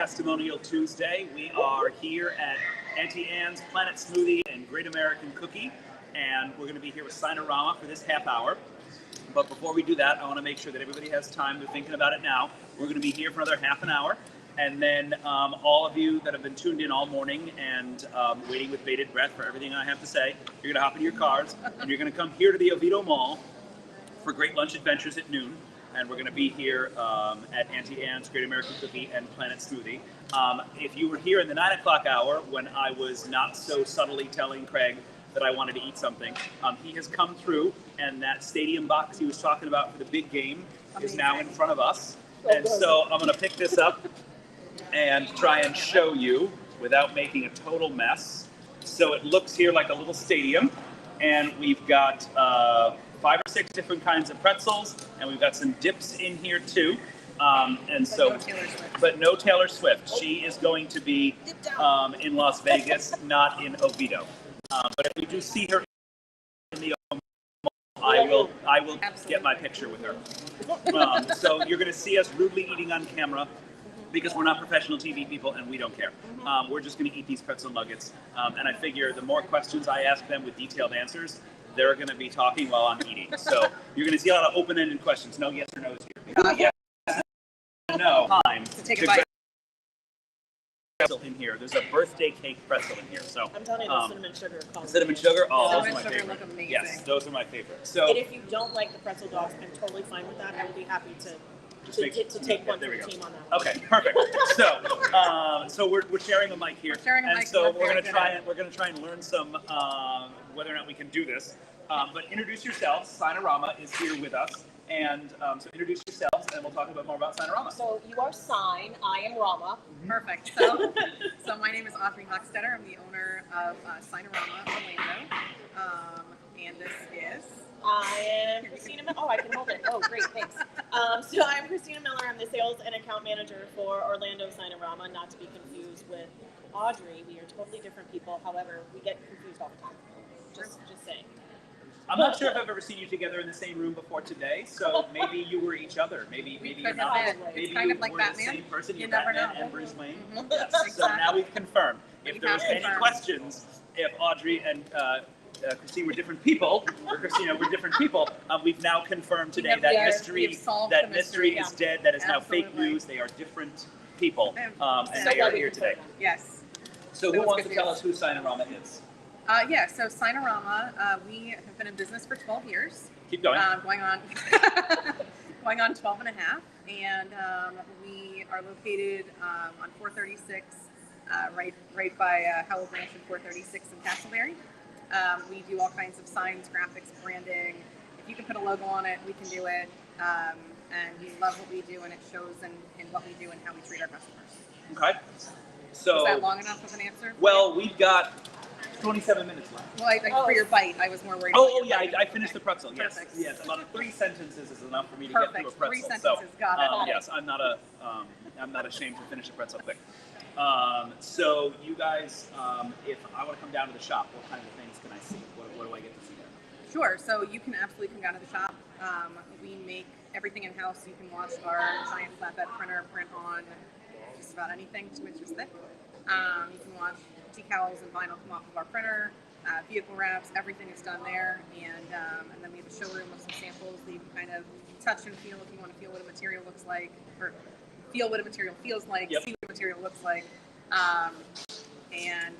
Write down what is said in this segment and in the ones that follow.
Testimonial Tuesday. We are here at Auntie Anne's Planet Smoothie and Great American Cookie, and we're going to be here with Cinerama for this half hour. But before we do that, I want to make sure that everybody has time. They're thinking about it now. We're going to be here for another half an hour, and then all of you that have been tuned in all morning and waiting with bated breath for everything I have to say, you're going to hop in your cars and you're going to come here to the Oviedo Mall for Great Lunch Adventures at noon. And we're going to be here at Auntie Anne's Great American Cookie and Planet Smoothie. If you were here in the 9 o'clock hour when I was not so subtly telling Craig that I wanted to eat something, he has come through, and that stadium box he was talking about for the big game is now in front of us. And so I'm going to pick this up and try and show you without making a total mess. So it looks here like a little stadium, and we've got 5 or 6 different kinds of pretzels, and we've got some dips in here too. But no Taylor Swift. She is going to be in Las Vegas, not in Oviedo. But if we do see her in the I will get my picture with her. So you're going to see us rudely eating on camera because we're not professional TV people and we don't care. We're just going to eat these pretzel nuggets. And I figure the more questions I ask them with detailed answers, they're going to be talking while I'm eating. So you're going to see a lot of open-ended questions. No yes or no's here. Yes, no. Time to take a bite. Pretzel in here. There's a birthday cake pretzel in here. So I'm telling you, the cinnamon sugar. Cinnamon sugar. Oh, those are my sugar favorite. look amazing. Yes, those are my favorite. So. And if you don't like the pretzel dogs, I'm totally fine with that. I would be happy to take one for the team on that. Okay, perfect. So we're sharing a mic here, and so we're gonna try and learn some whether or not we can do this. But introduce yourselves. Cinerama is here with us, and so introduce yourselves, and we'll talk a bit more about Cinerama. So you are Cine. I am Rama. Perfect. So my name is Audrey Hochstetter. I'm the owner of Cinerama Orlando, and this is. I am Christina Miller. Oh, I can hold it. Oh, great, thanks. So I'm Christina Miller. I'm the sales and account manager for Orlando Cinerama, not to be confused with Audrey. We are totally different people. However, we get confused all the time. Just saying. I'm not sure if I've ever seen you together in the same room before today, so maybe you were each other. Maybe you're not. Maybe it's kind you of like were Batman. the same person. You You're never Batman know. and Bruce Wayne. Mm-hmm. Yes. Exactly. So now we've confirmed. If We there was have any confirmed. questions, if Audrey and Christine were different people, or Christina were different people, we've now confirmed today that mystery is dead. That is now fake news. They are different people, and they are here today. Yes. So who wants to tell us who Cinerama is? So Cinerama, we have been in business for 12 years. Keep going. Going on 12 and a half. And we are located on 436, right by Howell Branch and 436 in Castleberry. We do all kinds of signs, graphics, branding. If you can put a logo on it, we can do it. And we love what we do, and it shows in what we do and how we treat our customers. Okay. So. Is that long enough of an answer? Well, we've got 27 minutes left. Well, for your bite, I was more worried. I finished the pretzel. Yes, Perfect. yes. About 3 sentences is enough for me to Perfect. get through a pretzel. 3 sentences. Got it. Yes, I'm not ashamed to finish a pretzel quick. So you guys, if I want to come down to the shop, what kind of things can I see? What do I get to see there? Sure. So you can absolutely come down to the shop. We make everything in house. You can watch our giant flatbed printer print on just about anything 2 inches thick. You can watch decals and vinyl come off of our printer, vehicle wraps, everything is done there, and then we have a showroom with some samples that you can kind of touch and feel if you want to feel what a material looks like, or feel what a material feels like, see what a material looks like, and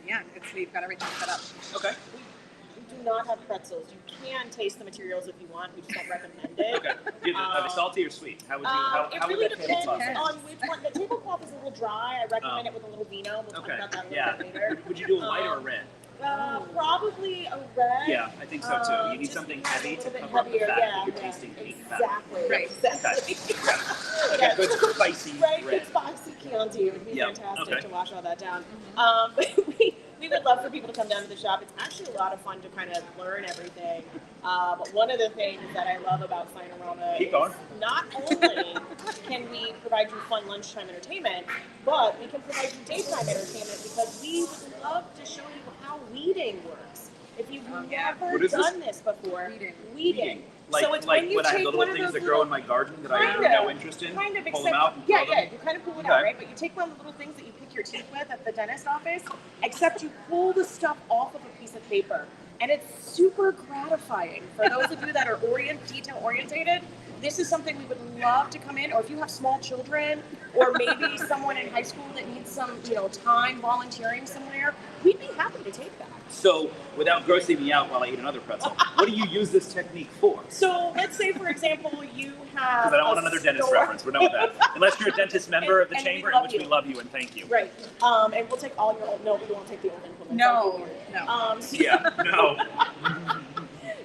yeah, we've got everything set up. Okay. We do not have pretzels. You can taste the materials if you want. We just don't recommend it. Okay. Are they salty or sweet? How would you? How it really would that depends taste? on which one. The tablecloth is a little dry. I recommend it with a little vino. We'll talk about that a little bit later. Would you do a white or a red? Probably a red. Yeah, I think so too. You need something heavy to cover up the fact that you're tasting pink fat. Exactly. Right. Exactly. Okay, good spicy right, red. Good spicy Chianti. It would be fantastic to wash all that down. We would love for people to come down to the shop. It's actually a lot of fun to kind of learn everything. But one of the things that I love about Cinerama is not only can we provide you fun lunchtime entertainment, but we can provide you daytime entertainment because we would love to show you how weeding works. If you've never done this before, weeding. Like, So it's like when you when I have take the one little of things those that grow in little- my garden that I have Kind no of, interest in, kind of, pull except them out and yeah, throw them. you kind of pull it Okay. out, right? But you take one of the little things that you pick your teeth with at the dentist office, except you pull the stuff off of a piece of paper, and it's super gratifying for those of you that are detail orientated. This is something we would love to come in, or if you have small children, or maybe someone in high school that needs some, time volunteering somewhere, we'd be happy to take that. So, without grossing me out while I eat another pretzel, what do you use this technique for? So let's say, for example, you have. Because I don't want a another dentist store- reference. We're done with that. Unless you're a dentist member of the And we chamber, in love which you. we love you and thank you. Right. And we'll take all your old. No, we won't take the old implements. No, no. Yeah, no.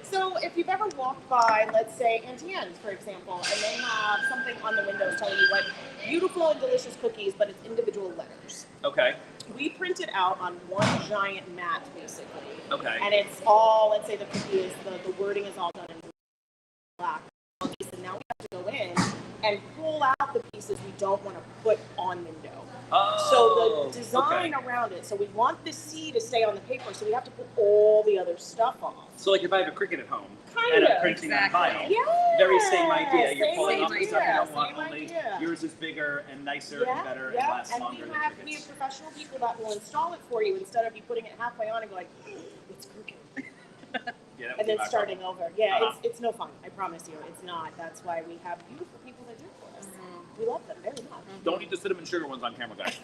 So if you've ever walked by, let's say, Auntie Anne's, for example, and they have something on the windows telling you what beautiful and delicious cookies, but it's individual letters. Okay. We print it out on one giant mat, basically. Okay. And it's all, let's say the cookie is, the wording is all done in black. And now we have to go in and pull out the pieces we don't want to put on window. Oh, So the design okay. around it, so we want the C to stay on the paper, so we have to put all the other stuff off. So, like if I have a Cricut at home Kind and I'm of, printing exactly. on vinyl, Yeah, very same idea. You're same pulling off the stuff you idea, don't want. same Only idea. yours is bigger and nicer and better and lasts and longer we than have Cricuts. professional people that will install it for you instead of you putting it halfway on and going, it's crooked, Yeah, that would and be then my starting over. Yeah, Uh-huh. it's no fun. I promise you, it's not. That's why we have beautiful people that do it for us. We love them very much. problem. Don't eat the cinnamon sugar ones on camera, guys.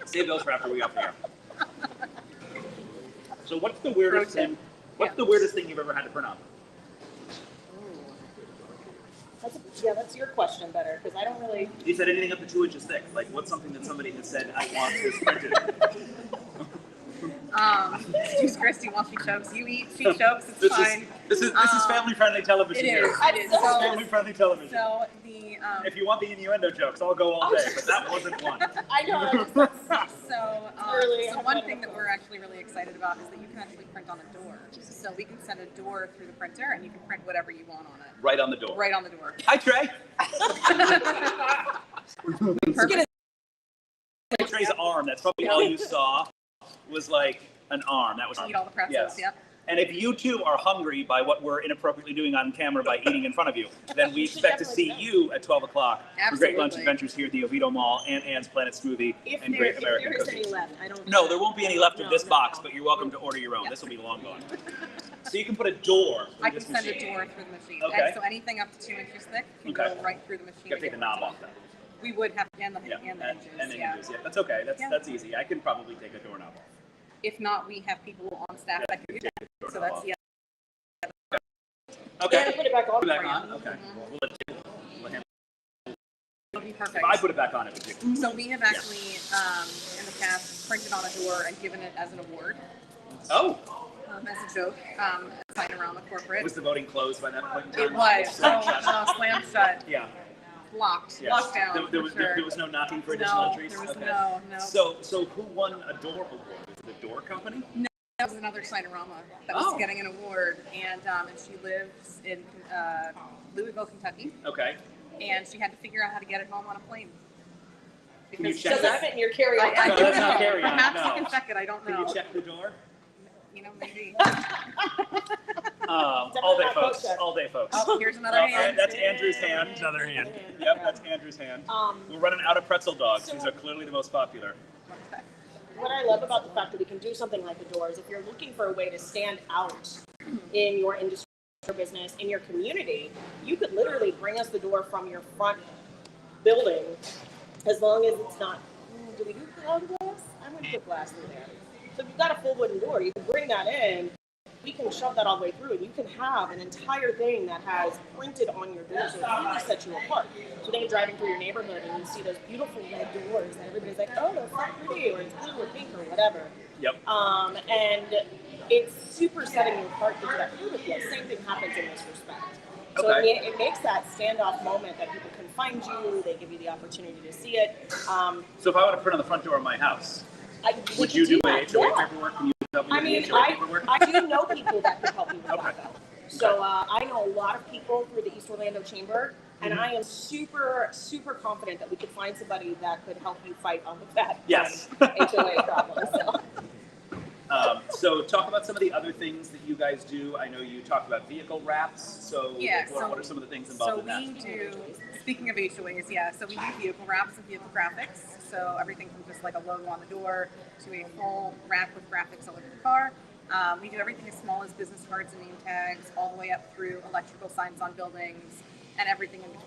Save those for after we got there. So, what's the weirdest Pro tip. thing? What's the weirdest thing you've ever had to print on? That's your question better, because I don't really. You said anything up to 2 inches thick. Like, what's something that somebody has said, I want this printed? Excuse Christy while she chokes. You eat, she chokes, it's This fine. is family-friendly television It here. is. I It is. just- So, Family-friendly television. so the If you want the innuendo jokes, I'll go all day, but that wasn't one. I know. Really, so I'm one kind thing of that we're actually really excited about is that you can actually print on a door. So we can send a door through the printer, and you can print whatever you want on it, Right on the door. right on the door. Hi, Trey. Perfect. Trey's arm. That's probably all you saw. Was like an arm. That was Eat all the pretzels. Yes. Yep. And if you too are hungry by what we're inappropriately doing on camera by eating in front of you, then we You should expect to see definitely you at 12 o'clock for Great Lunch Absolutely. Adventures here at the Oviedo Mall and Anne's Planet Smoothie If and there, Great if American there is Cookies. any left, I don't. No, there won't be any left of No, this no, box, no. but you're welcome to order your own. This will be long gone. So you can put a door through I can this send a machine. door through the machine. Okay. And so anything up to 2 inches thick can Okay. go right through the machine. You gotta take the and knob get off that. We would have and the, Yeah, and the hinges. and the yeah. hinges. Yeah, that's okay. Yeah. That's easy. I can probably take a doorknob off. If not, we have people on staff that can do that. So Doorknob that's off. yeah. Okay. Yeah, put it back on. Put it back for on. you. Okay. We'll let him. It'll be If perfect. I put it back on, it would be. So we have actually, in the past, printed on a door and given it as an award, Oh, as a joke, at Sinorama Corporate. was the voting closed by that point in time? It was. Slammed So, shut. slammed shut, Yeah. locked, Yes. locked down. There was, for sure. there was no knocking for additional No, entries? there was Okay. no. So who won a door award? Was it the door company? That was another Sinorama that was Oh. getting an award, and she lives in Louisville, Kentucky, Okay. and she had to figure out how to get it home on a plane. Can you Because check Does that? that fit in your carry-on? I No, don't that's know. not carry-on, Perhaps no. you can check it. I don't Can know. you check the door? Maybe. All day, not folks. check. All day, folks. Oh, here's another All right, hand. that's Andrew's hand. Another hand. Yep, that's Andrew's hand. Um, We're running out of pretzel dogs. So- These are clearly the most popular. what I love about the fact that we can do something like the door is if you're looking for a way to stand out in your industry or business, in your community, you could literally bring us the door from your front building as long as it's not, do we do glass? I'm going to put glass through there. So if you've got a full wooden door, you can bring that in, we can shove that all the way through, and you can have an entire thing that has printed on your door, so it really sets you apart. So then you're driving through your neighborhood and you see those beautiful red doors, and everybody's like, oh, that's so pretty, or it's blue or pink or whatever. Yep. And it's super setting you apart because that food appeal. Same thing happens in this respect. So Okay. it makes that standoff moment that people can find you, they give you the opportunity to see it. So if I want to print on the front door of my house, We would can you do my that, HOA yeah. paperwork? Can you help me I with mean, the HOA paperwork? I do know people that could help you with Okay. that though. So I know a lot of people through the East Orlando Chamber, and Mm-hmm. I am super, super confident that we could find somebody that could help you fight all of that Yes. HOA problem. So So talk about some of the other things that you guys do. I know you talked about vehicle wraps. So Yeah, what are some of the things involved in that? So we do, speaking of HOAs, so we do vehicle wraps and vehicle graphics. So everything from just like a logo on the door to a full wrap with graphics all over the car. We do everything as small as business cards and name tags, all the way up through electrical signs on buildings and everything in between.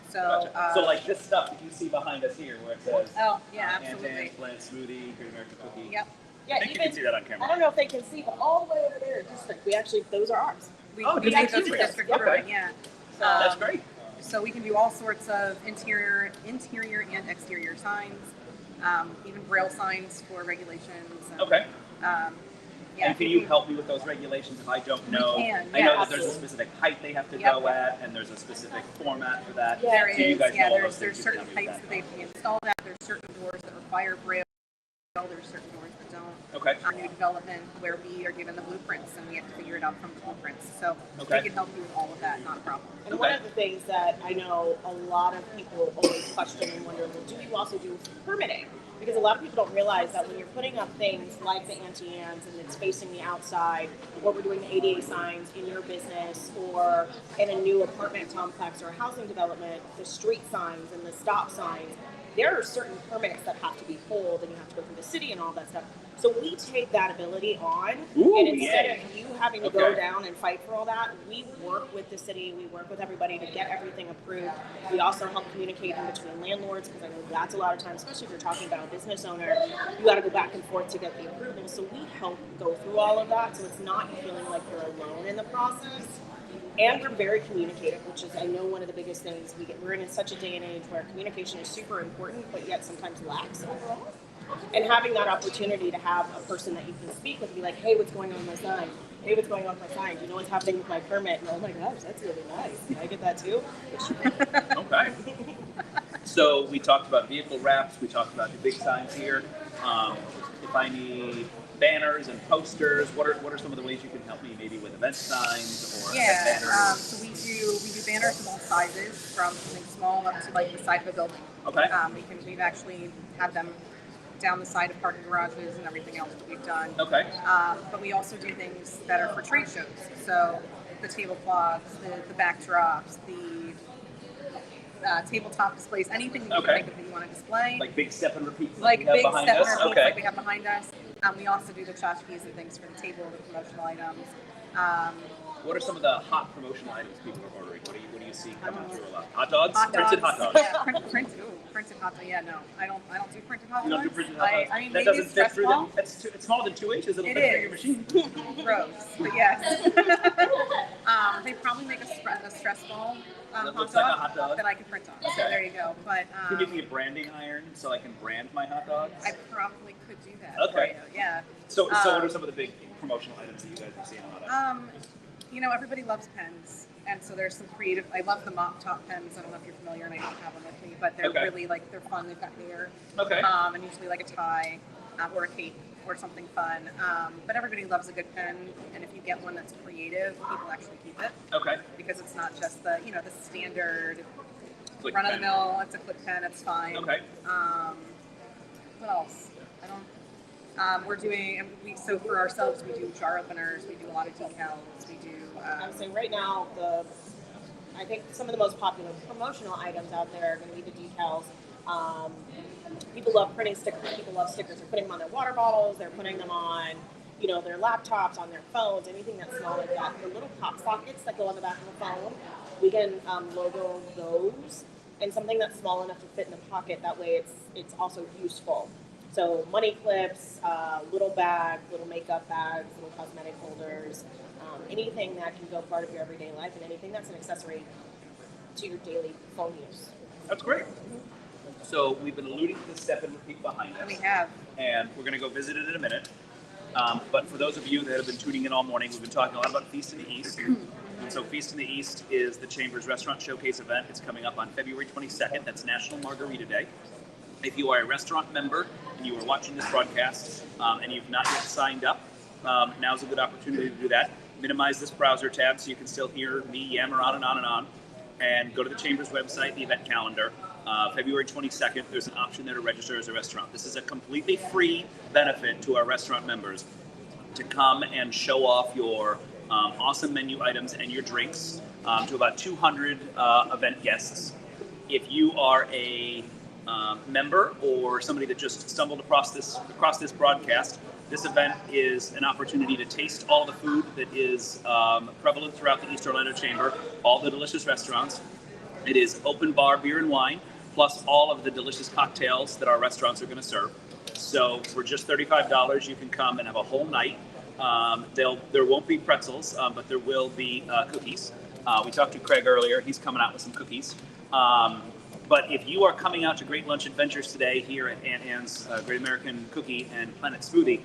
So, Gotcha. So like this stuff that you see behind us here, where it says oh yeah, absolutely. Ann Tann's Planet Smoothie, Great American Cookie. Yep. Yeah, I think you can see that on I camera. don't know if they can see, but all the way over there, district, we actually, those are ours. We Oh, we district make those for brewing. district Okay. brewing, yeah. That's great. So we can do all sorts of interior and exterior signs, even braille signs for regulations. And, Okay. Yeah, And can you help me with those regulations if I don't know? can, I yeah, know that there's a absolutely. specific height they have to Yep. go at, and there's a specific format for that. Yeah, There So you is, guys know all there's those things. You certain can help me with heights that they can install that. There's certain doors that require braille. There's certain doors that don't. Okay. On new development where we are given the blueprints and we have to figure it out from the blueprints. So Okay. we can help you with all of that, not a problem. And one of the things that I know a lot of people always question and wonder, well, do you also do permitting? Because a lot of people don't realize that when you're putting up things like the anti-ans and it's facing the outside, or we're doing the ADA signs in your business or in a new apartment complex or a housing development, the street signs and the stop signs, there are certain permits that have to be pulled and you have to go through the city and all that stuff. So we take that ability on, Ooh, and instead yay. of you having to go Okay. down and fight for all that, we work with the city, we work with everybody to get everything approved. We also help communicate in between landlords, because I know that's a lot of times, especially if you're talking about a business owner, you got to go back and forth to get the approval. So we help go through all of that, so it's not you feeling like you're alone in the process. And we're very communicative, which is, I know, one of the biggest things we're in such a day and age where communication is super important, but yet sometimes lacks overall. And having that opportunity to have a person that you can speak with, be like, hey, what's going on with my sign? Hey, what's going on with my sign? Do you know what's happening with my permit? And oh my gosh, that's really nice. Can I get that too? Okay. So we talked about vehicle wraps. We talked about the big signs here. If I need banners and posters, what are some of the ways you can help me? Maybe with event signs or event banners. So we do banners of all sizes, from something small up to like the side of a building. Okay. We've actually had them down the side of parking garages and everything else that we've done. Okay. But we also do things that are for trade shows. So the tablecloths, the backdrops, the tabletop displays, anything that you Okay. can think of that you want to display. Like big step and repeat Like we have big behind step us. and repeats Okay. like we have behind us. We also do the tchotchkes and things for the table, the promotional items. What are some of the hot promotional items people are ordering? What do you see coming through a lot? Hot dogs? Hot Printed dogs. hot dogs. Yeah, printed hot dogs. Yeah, no, I don't do printed hot dogs. You don't do printed hot dogs. I mean, that maybe doesn't it's fit through stressful. it's smaller than 2 inches. It'll It fit through your is. machine. Gross, but yes. They probably make a stress ball That hot looks dog like a hot dog. that I can print on. So Okay. there you go. But Can you give me a branding iron so I can brand my hot dogs? I probably could do that. Okay. For you. Yeah. So what are some of the big promotional items that you guys are seeing a lot of? Everybody loves pens, and so there's some creative. I love the mop top pens. I don't know if you're familiar, and I don't have them with me, but they're Okay. really they're fun. They've got hair. Okay. And usually like a tie or a cape or something fun. But everybody loves a good pen, and if you get one that's creative, people actually keep it Okay. because it's not just the the standard Click run of the pen. mill. It's a clip pen. It's fine. Okay. What else? I don't. We're doing. So for ourselves, we do jar openers. We do a lot of decals. We do. I would say right now, I think some of the most popular promotional items out there are going to be the decals. People love printing stickers. People love stickers. They're putting them on their water bottles. They're putting them on, their laptops, on their phones, anything that's small like that. The little pop sockets that go on the back of the phone, we can logo those, and something that's small enough to fit in the pocket. That way, it's also useful. So money clips, little bags, little makeup bags, little cosmetic holders, anything that can go part of your everyday life, and anything that's an accessory to your daily phone use. That's great. So we've been alluding to the step and repeat behind us. we have. And we're going to go visit it in a minute. But for those of you that have been tuning in all morning, we've been talking a lot about Feast in the East. And so Feast in the East is the Chamber's Restaurant Showcase event. It's coming up on February 22nd. That's National Margarita Day. If you are a restaurant member and you are watching this broadcast and you've not yet signed up, now's a good opportunity to do that. Minimize this browser tab so you can still hear me yammer on and on and on. And go to the Chamber's website, the event calendar. February 22nd, there's an option there to register as a restaurant. This is a completely free benefit to our restaurant members. to come and show off your awesome menu items and your drinks to about 200 event guests. If you are a member or somebody that just stumbled across this broadcast, this event is an opportunity to taste all the food that is prevalent throughout the East Orlando Chamber, all the delicious restaurants. It is open bar beer and wine, plus all of the delicious cocktails that our restaurants are going to serve. So for just $35, you can come and have a whole night. There won't be pretzels, but there will be cookies. We talked to Craig earlier. He's coming out with some cookies. But if you are coming out to Great Lunch Adventures today here at Aunt Anne's Great American Cookie and Planet Smoothie,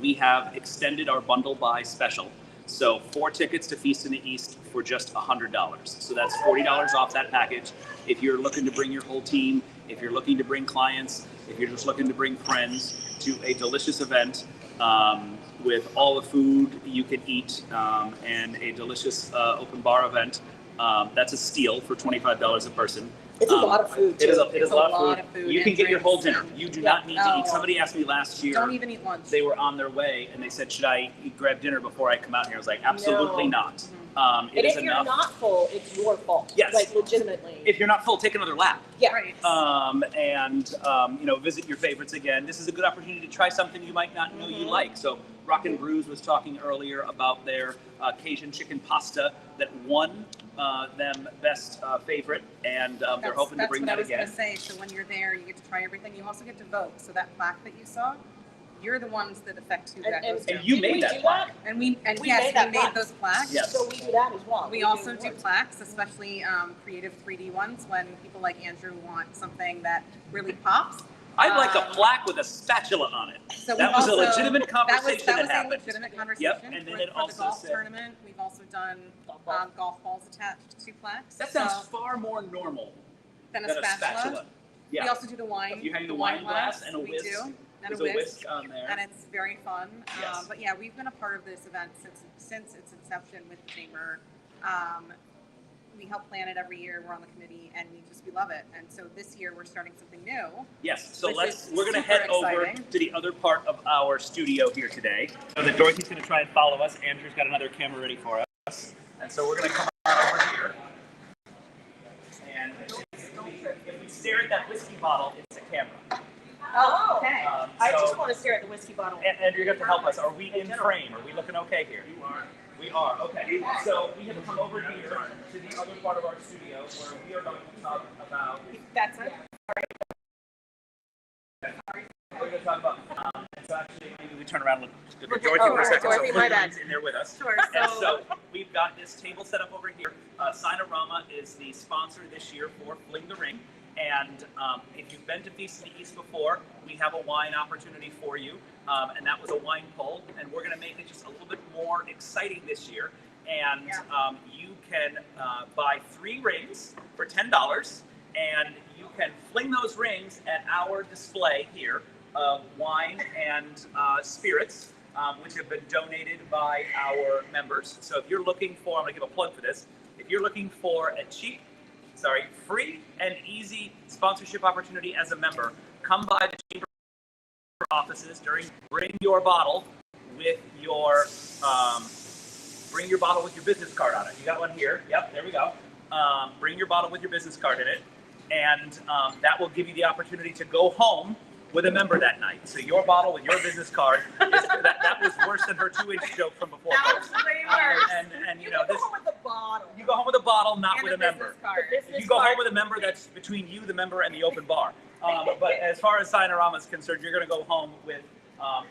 we have extended our bundle buy special. So 4 tickets to Feast in the East for just $100. So that's $40 off that package. If you're looking to bring your whole team, if you're looking to bring clients, if you're just looking to bring friends to a delicious event with all the food you can eat and a delicious open bar event, that's a steal for $25 a person. It's a lot of food, too. It is a lot of food. You can get your whole dinner. You do not need to eat. Somebody asked me last year. Don't even eat lunch. They were on their way and they said, "Should I grab dinner before I come out here?" I was like, "Absolutely not." And if you're not full, it's your fault. Yes. Like, legitimately. If you're not full, take another lap. Yeah. Right. Visit your favorites again. This is a good opportunity to try something you might not know you like. So Rockin' Brews was talking earlier about their Cajun chicken pasta that won them best favorite, and they're hoping to bring that again. That's what I was going to say. So when you're there, you get to try everything. You also get to vote. So that plaque that you saw, you're the ones that affect who that goes to. And you made that plaque. And we made those plaques. Yes. So we do that as well. We also do plaques, especially creative 3D ones, when people like Andrew want something that really pops. I'd like a plaque with a spatula on it. So that was a legitimate conversation that was happened. A legitimate conversation. Yep, and then it for also the golf said, tournament. We've also done golf balls attached to plaques. That sounds far more normal than a spatula. Yeah. We also do the wine. If you hang the wine glass and a whisk. We do. And There's a a whisk on there. And it's very fun. Yes. But yeah, we've been a part of this event since its inception with the Chamber. We help plan it every year. We're on the committee, and we love it. And so this year we're starting something new. Yes. So we're going to super head over exciting. to the other part of our studio here today. So that Dorothy's going to try and follow us. Andrew's got another camera ready for us, and so we're going to come over here. And if we stare at that whiskey bottle, it's a camera. Oh, okay. I So- just want to stare at the whiskey bottle. Andrew, you have to help us. Are we in frame? Are we looking okay here? You are. We are. Okay. So we have come over here to the other part of our studio where we are going to talk about. That's it. We're going to talk about. And so actually, maybe we turn around and look at Okay. Dorothy for a second. Dorothy, So my bad. Dorothy's in there with us. Sure. And so we've got this table set up over here. Signorama is the sponsor this year for Fling the Ring. And if you've been to Feast in the East before, we have a wine opportunity for you. And that was a wine pull. And we're going to make it just a little bit more exciting this year. And you can buy 3 rings for $10. And you can fling those rings at our display here of wine and spirits, which have been donated by our members. So if you're looking for, I'm going to give a plug for this. If you're looking for a free and easy sponsorship opportunity as a member, come by the Chamber offices bring your bottle with your business card on it. You got one here. Yep, there we go. Bring your bottle with your business card in it, and that will give you the opportunity to go home with a member that night. So your bottle with your business card, that was worse than her 2-inch joke from before. That was way worse. And you go home with a bottle. You go home with a bottle, not And with a member. Business You go card. home with a member that's between you, the member, and the open bar. But as far as Signorama is concerned, you're going to go home with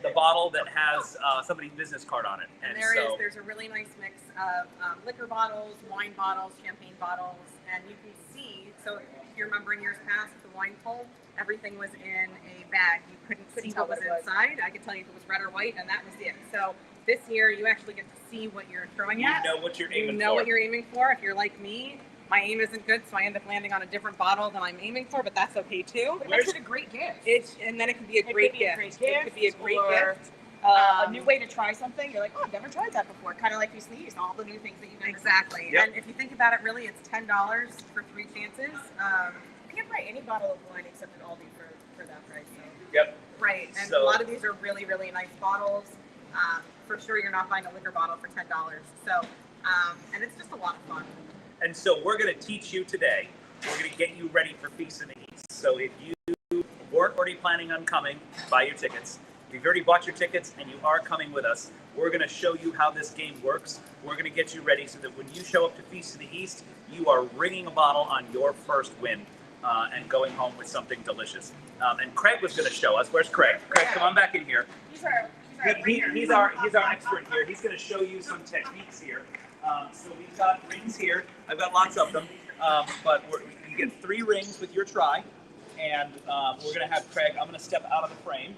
the bottle that has somebody's business card on it. And there's a really nice mix of liquor bottles, wine bottles, champagne bottles, and you can see, so if you remember in years past, the wine pull, everything was in a bag. You couldn't see tell what was what it was. inside. I could tell you if it was red or white, and that was it. So this year, you actually get to see what you're throwing at. You know what you're aiming for. You know what you're aiming for. If you're like me, my aim isn't good, so I end up landing on a different bottle than I'm aiming for, but that's okay too. It makes it a great gift. And then it could be a great gift. It could be a great or, gift. A new way to try something. You're like, oh, I've never tried that before. Kind of like you sneeze, all the new things that you've never Exactly. Yep. And if you think about it, really, it's $10 for 3 chances. You can't buy any bottle of wine except at Aldi for that price. So. Yep. Right. And So- a lot of these are really, really nice bottles. for sure you're not buying a liquor bottle for $10. So, and it's just a lot of fun. And so we're going to teach you today. We're going to get you ready for Feast of the East. So if you weren't already planning on coming, buy your tickets. If you've already bought your tickets and you are coming with us, we're going to show you how this game works. We're going to get you ready so that when you show up to Feast of the East, you are ringing a bottle on your first win and going home with something delicious. And Craig was going to show us. Where's Craig? Craig, come on back in here. He's our He's our expert here. He's going to show you some techniques here. So we've got rings here. I've got lots of them, but you get 3 rings with your try, and we're going to have Craig. I'm going to step out of the frame,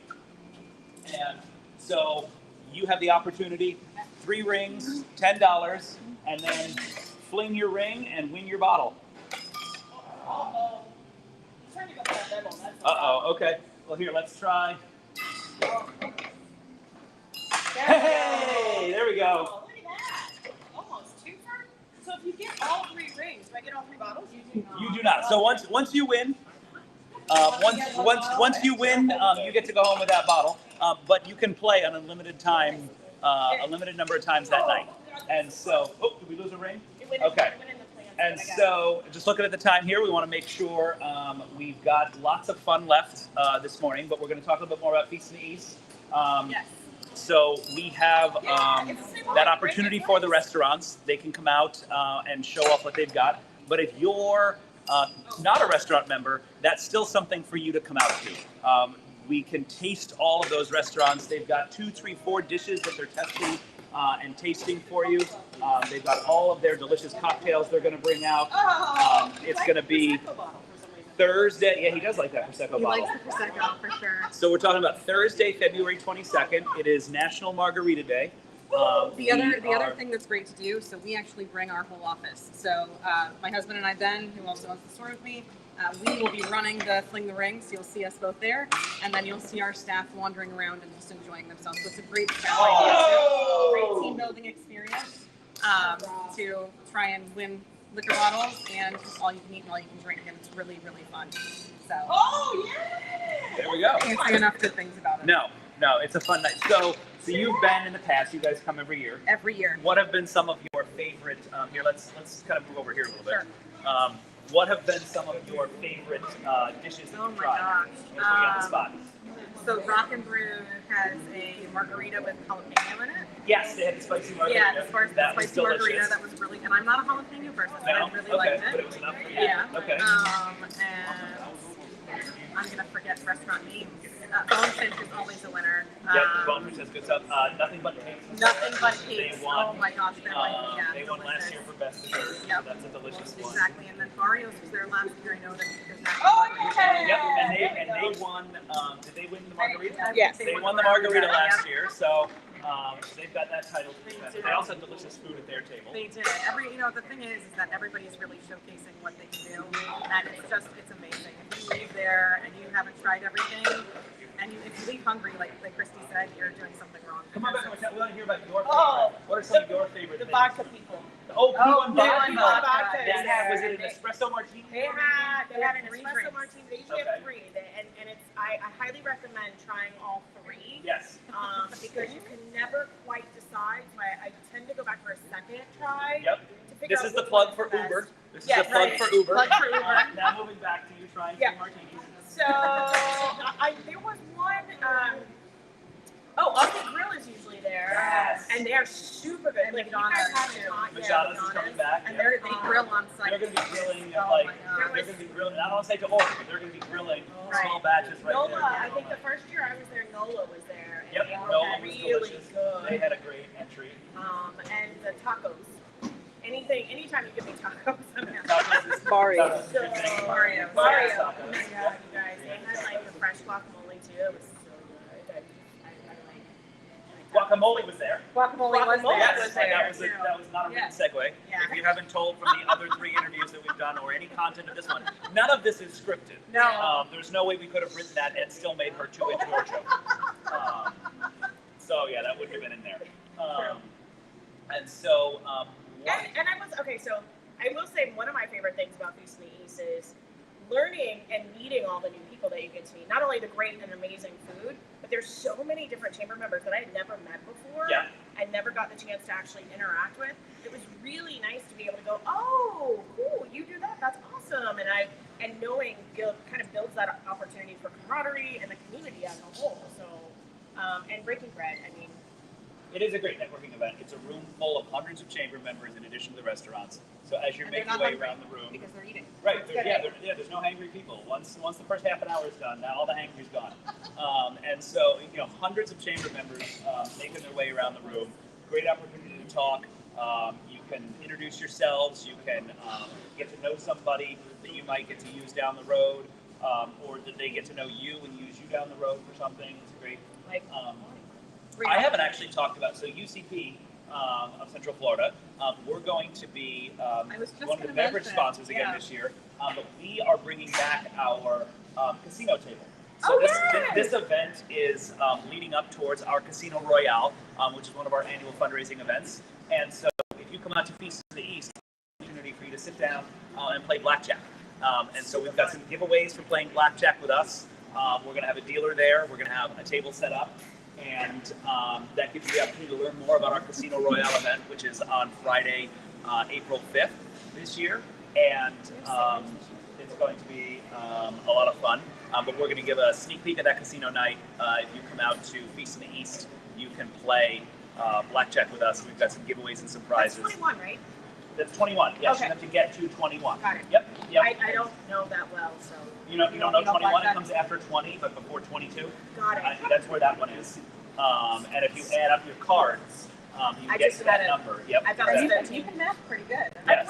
and so you have the opportunity. 3 rings, $10, and then fling your ring and win your bottle. Okay. Well, here, let's try. Hey, there we go. Oh, look at that. Almost 2 for. So if you get all 3 rings, do I get all 3 bottles? You do not. So once you win, once you win, you get to go home with that bottle. But you can play an unlimited time, a limited number of times that night. And so, did we lose a ring? Okay. And so, just looking at the time here, we want to make sure we've got lots of fun left this morning. But we're going to talk a little bit more about Feast of the East. Yes. So we have that opportunity for the restaurants. They can come out and show off what they've got. But if you're not a restaurant member, that's still something for you to come out to. We can taste all of those restaurants. They've got 2, 3, 4 dishes that they're testing and tasting for you. They've got all of their delicious cocktails they're going to bring out. It's going to be Thursday. Yeah, he does like that Prosecco bottle. He likes the Prosecco for sure. So we're talking about Thursday, February 22nd. It is National Margarita Day. The other thing that's great to do, so we actually bring our whole office. So my husband and I, Ben, who also owns the store with me, we will be running the Fling the Ring, so you'll see us both there, and then you'll see our staff wandering around and just enjoying themselves. So it's a great staff idea too. Great team building experience to try and win liquor bottles and just all you can eat and all you can drink, and it's really, really fun. So There we go. can't say enough good things about it. No, it's a fun night. So you've been in the past. You guys come every year. Every year. What have been some of your favorite? Here, let's kind of move over here a little bit. Sure. What have been some of your favorite dishes that Oh you've my tried? gosh. I'm gonna put you on the spot. So Rock and Brew has a margarita with jalapeno in it. Yes, they had the spicy margarita. Yeah, the spicy That was margarita delicious. that was really, and I'm not a jalapeno person, but No? I really Okay, liked but it it. was enough for you. Yeah. Okay. And I'm gonna forget restaurant names. Bonefish is always a winner. Yep, Bonefish has good stuff. Nothing But Cakes. Nothing But They Cakes. won. Oh my gosh, they're like, yeah, They won last year for best dessert. So Yep. that's a delicious one. Exactly, and then Barrios was there last year. I know that because that's Yep, and they won. Did they win the margarita? Yes. They won the margarita last year, so they've got that title. They also have delicious food at their table. They did. The thing is that everybody's really showcasing what they can do, and it's amazing. If you leave there and you haven't tried everything, and if you leave hungry, like Christy said, you're doing something wrong. Come on back. We want to hear about your favorite. Oh, What are some of your favorite The things? vodka people. Oh, Oh, P1 P1 vodka. vodka. They had, was it an espresso martini? They had an three espresso drinks. martini. They usually Okay. have 3, and it's I highly recommend trying all 3. Yes. Because you can never quite decide. So I tend to go back for a second try. Yep. To figure This out is the which plug one's for the best. Uber. This is Yeah, the plug right. for Uber. Plug for Uber. Now moving back to you trying Yeah. some martinis. So there was one. Austin Grill is usually there, Yes. and they're super good. And Like, McDonald's, you guys haven't too. tried- McDonald's is McDonald's. coming back. And yeah. they grill on site. They're going to be grilling Oh like my they're God. going to be grilling. I don't want to say to order, but they're going to be grilling small batches right Nola, there. I think the first year I was there, Nola was there. And Yep, they were Nola was really delicious. good. They had a great entry. And the tacos. Anytime you give me tacos, I'm down. Tacos is- Mario. tacos is a good thing. Mario. Mario. Tacos. Oh my God, you guys. They had like the fresh guacamole too. It was so good. I Guacamole was there. Guacamole was there. Yes, Was there that was too. that was not a Yes. rude segue. Yeah. If you haven't told from the other 3 interviews that we've done or any content of this one, none of this is scripted. No. There's no way we could have written that and still made her 2-inch door joke. So yeah, that wouldn't have been in there. And so what? And I was okay. So I will say one of my favorite things about Feast of the East is learning and meeting all the new people. people that you get to meet. Not only the great and amazing food, but there's so many different chamber members that I had never met before. Yeah. I never got the chance to actually interact with. It was really nice to be able to go, oh, cool, you do that. That's awesome. And knowing kind of builds that opportunity for camaraderie and the community as a whole. So, and breaking bread. I mean, It is a great networking event. It's a room full of hundreds of chamber members in addition to the restaurants. So as you're And they're making your not way hungry around the room, because they're eating. right? That's There's no hangry people. Once the first half an hour is done, now all the hangry's gone. And so hundreds of chamber members making their way around the room. Great opportunity to talk. You can introduce yourselves. You can get to know somebody that you might get to use down the road, or that they get to know you and use you down the road for something. It's great. I haven't actually talked about, so UCP of Central Florida, we're going to be one of the beverage sponsors again this year, but we are bringing back our casino table. So this event is leading up towards our Casino Royale, which is one of our annual fundraising events. And so if you come out to Feast of the East, it's an opportunity for you to sit down and play blackjack. And so we've got some giveaways for playing blackjack with us. We're going to have a dealer there. We're going to have a table set up. And that gives you the opportunity to learn more about our Casino Royale event, which is on Friday, April 5th this year. And it's going to be a lot of fun. But we're going to give a sneak peek at that casino night. If you come out to Feast in the East, you can play blackjack with us. We've got some giveaways and some prizes. That's 21, right? That's 21. Yes, Okay. you have to get to 21. Got it. Yep. I don't know that well, so. You don't know 21. It comes after 20, but before 22. Got it. That's where that one is. And if you add up your cards, you I get just to that added- number. Yep. I found exactly. that You can math pretty good. Yes.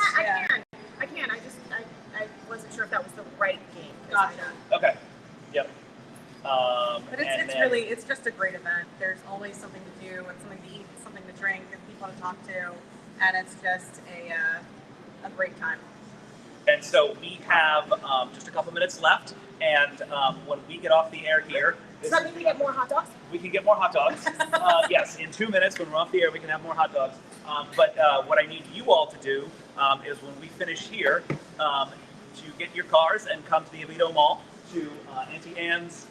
I can. I wasn't sure if that was the right game. Gotcha. Okay. Yep. But and it's then- really, it's just a great event. There's always something to do and something to eat, something to drink, and people to talk to, and it's just a great time. And so we have just a couple minutes left, and when we get off the air here, Does that mean we get more hot dogs? we can get more hot dogs. Yes, in 2 minutes when we're off the air, we can have more hot dogs. But what I need you all to do is when we finish here, to get your cars and come to the Avito Mall to Auntie Anne's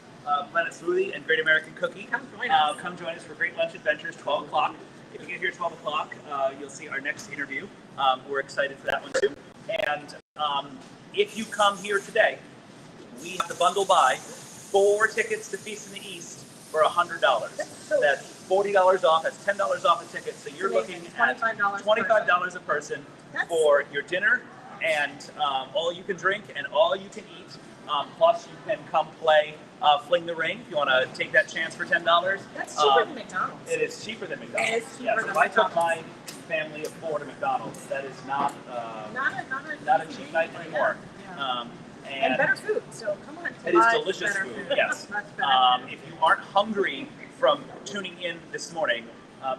Planet Smoothie and Great American Cookie. Come join us. Come join us for Great Lunch Adventures, 12 o'clock. If you get here at 12 o'clock, you'll see our next interview. We're excited for that one too. And if you come here today, we have to bundle buy 4 tickets to Feast in the East for $100. That's $40 off. That's $10 off a ticket. So you're looking at $25 a person for your dinner and all you can drink and all you can eat. Plus, you can come play Fling the Ring if you want to take that chance for $10. That's cheaper than McDonald's. It is cheaper than McDonald's. It is cheaper yes, than if I took my McDonald's. family of 4 to McDonald's, that is not Not a cheap night anymore. Yeah. And better food. So come on. It is Much delicious better food, food. yes. Much better food. If you aren't hungry from tuning in this morning,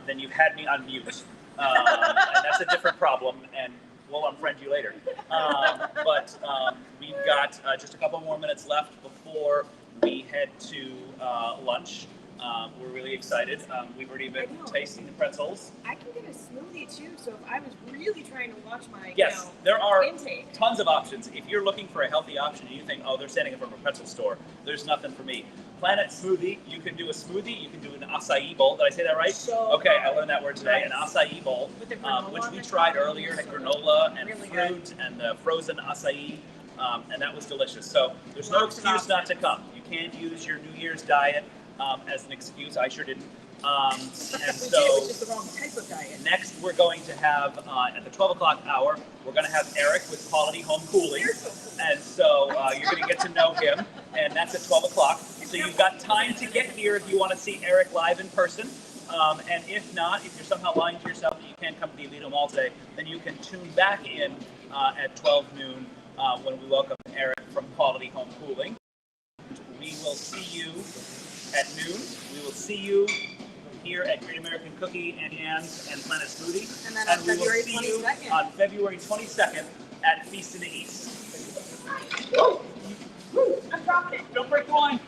then you've had me on mute. And that's a different problem, and we'll unfriend you later. But we've got just a couple more minutes left before we head to lunch. We're really excited. We've already been tasting the pretzels. I can get a smoothie too. So if I was really trying to watch my Yes, there are intake. tons of options. If you're looking for a healthy option and you think, oh, they're standing in front of a pretzel store, there's nothing for me. Planet Smoothie, you can do a smoothie, you can do an acai bowl. Did I say that right? So Okay, I learned that word today. An Nice. acai bowl, With the granola which on we the tried top. earlier, had granola and Really fruit and the frozen acai, and that was delicious. So there's no Lots of excuse not to options. come. You can't use your New Year's diet as an excuse. I sure didn't. And so It's just the wrong type of diet. next, we're going to have, at the 12 o'clock hour, we're going to have Eric with Quality Home Cooling. You're so cool. And so you're going to get to know him, and that's at 12 o'clock. So you've got time to get here if you want to see Eric live in person. And if not, if you're somehow lying to yourself that you can't come to the Avito Mall today, then you can tune back in at 12 noon when we welcome Eric from Quality Home Cooling. We will see you at noon. We will see you here at Great American Cookie, Auntie Anne's, and Planet Smoothie. And then on we will February see you 22nd. on February 22nd at Feast in the East. I'm dropping it. Don't break the wine.